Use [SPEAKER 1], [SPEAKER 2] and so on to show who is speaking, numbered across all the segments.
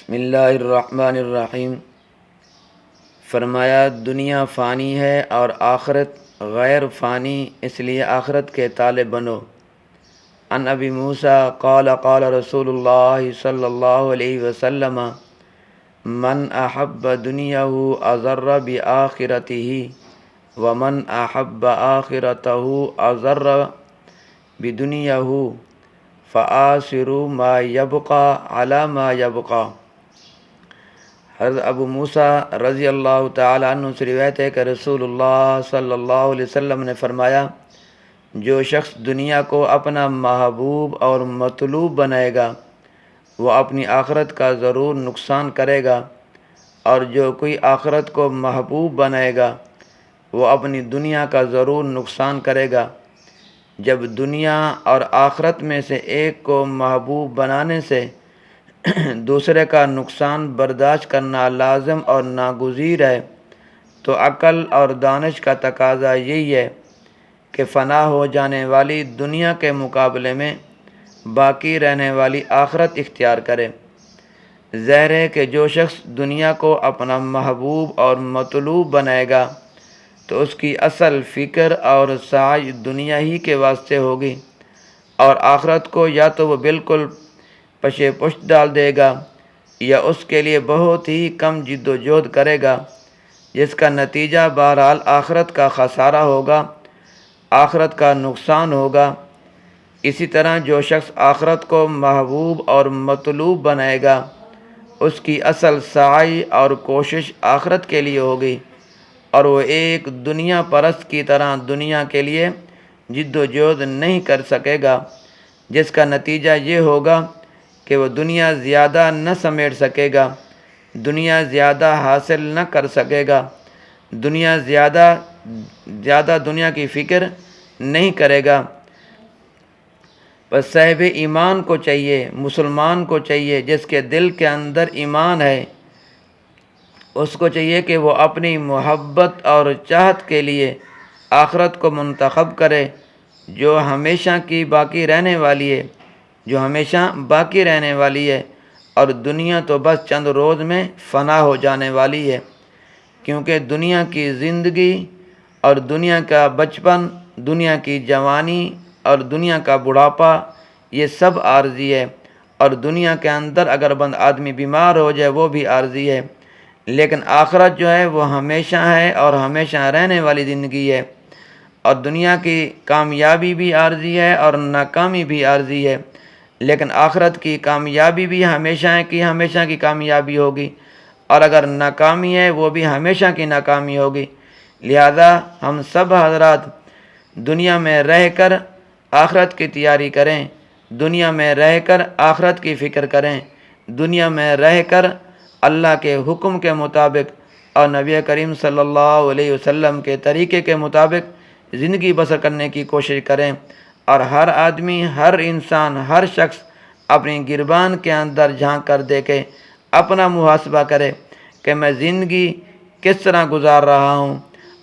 [SPEAKER 1] بسم اللہ الرحمن الرحیم۔ فرمایا دنیا فانی ہے اور آخرت غیر فانی، اس لیے آخرت کے طالب بنو۔ عن ابی موسیٰ قال قال رسول اللہ صلی اللہ علیہ وسلم من احب دنیاہ اضر بآخرتہ ومن احب آخرتہ اضر بدنیاہ فآثروا ما یبقى علی ما یبقى۔ حضرت ابو موسیٰ رضی اللہ تعالی عنہ سے روایت ہے کہ رسول اللہ صلی اللہ علیہ وسلم نے فرمایا، جو شخص دنیا کو اپنا محبوب اور مطلوب بنائے گا وہ اپنی آخرت کا ضرور نقصان کرے گا، اور جو کوئی آخرت کو محبوب بنائے گا وہ اپنی دنیا کا ضرور نقصان کرے گا۔ جب دنیا اور آخرت میں سے ایک کو محبوب بنانے سے دوسرے کا نقصان برداشت کرنا لازم اور ناگزیر ہے، تو عقل اور دانش کا تقاضا یہی ہے کہ فنا ہو جانے والی دنیا کے مقابلے میں باقی رہنے والی آخرت اختیار کرے۔ ظاہر ہے کہ جو شخص دنیا کو اپنا محبوب اور مطلوب بنائے گا تو اس کی اصل فکر اور سعی دنیا ہی کے واسطے ہوگی، اور آخرت کو یا تو وہ بالکل پشے پشت ڈال دے گا یا اس کے لیے بہت ہی کم جد و جہد کرے گا، جس کا نتیجہ بہرحال آخرت کا خسارہ ہوگا، آخرت کا نقصان ہوگا۔ اسی طرح جو شخص آخرت کو محبوب اور مطلوب بنائے گا اس کی اصل سعی اور کوشش آخرت کے لیے ہوگی، اور وہ ایک دنیا پرست کی طرح دنیا کے لیے جد و جہد نہیں کر سکے گا، جس کا نتیجہ یہ ہوگا کہ وہ دنیا زیادہ نہ سمیٹ سکے گا، دنیا زیادہ حاصل نہ کر سکے گا، زیادہ دنیا کی فکر نہیں کرے گا۔ بس صاحب ایمان کو چاہیے، مسلمان کو چاہیے، جس کے دل کے اندر ایمان ہے، اس کو چاہیے کہ وہ اپنی محبت اور چاہت کے لیے آخرت کو منتخب کرے، جو ہمیشہ کی باقی رہنے والی ہے، اور دنیا تو بس چند روز میں فنا ہو جانے والی ہے، کیونکہ دنیا کی زندگی اور دنیا کا بچپن، دنیا کی جوانی اور دنیا کا بڑھاپا یہ سب عارضی ہے، اور دنیا کے اندر اگر بند آدمی بیمار ہو جائے وہ بھی عارضی ہے، لیکن آخرت جو ہے وہ ہمیشہ ہے اور ہمیشہ رہنے والی زندگی ہے، اور دنیا کی کامیابی بھی عارضی ہے اور ناکامی بھی عارضی ہے، لیکن آخرت کی کامیابی بھی ہمیشہ کی ہمیشہ کی کامیابی ہوگی، اور اگر ناکامی ہے وہ بھی ہمیشہ کی ناکامی ہوگی۔ لہذا ہم سب حضرات دنیا میں رہ کر آخرت کی تیاری کریں، دنیا میں رہ کر آخرت کی فکر کریں، دنیا میں رہ کر اللہ کے حکم کے مطابق اور نبی کریم صلی اللہ علیہ وسلم کے طریقے کے مطابق زندگی بسر کرنے کی کوشش کریں، اور ہر آدمی، ہر انسان، ہر شخص اپنی گربان کے اندر جھانک کر دیکھے، اپنا محاسبہ کرے کہ میں زندگی کس طرح گزار رہا ہوں،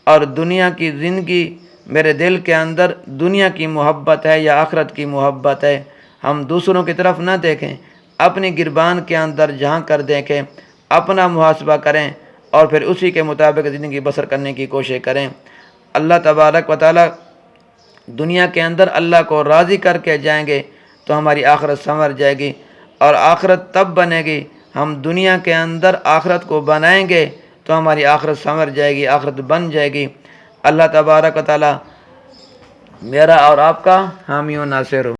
[SPEAKER 1] اور دنیا کی زندگی میرے دل کے اندر دنیا کی محبت ہے یا آخرت کی محبت ہے۔ ہم دوسروں کی طرف نہ دیکھیں، اپنی گربان کے اندر جھانک کر دیکھیں، اپنا محاسبہ کریں، اور پھر اسی کے مطابق زندگی بسر کرنے کی کوشش کریں۔ اللہ تبارک و تعالی دنیا کے اندر اللہ کو راضی کر کے جائیں گے تو ہماری آخرت سنور جائے گی، اور آخرت تب بنے گی ہم دنیا کے اندر آخرت کو بنائیں گے تو ہماری آخرت سنور جائے گی، آخرت بن جائے گی۔ اللہ تبارک و تعالی میرا اور آپ کا حامی و ناصر ہو۔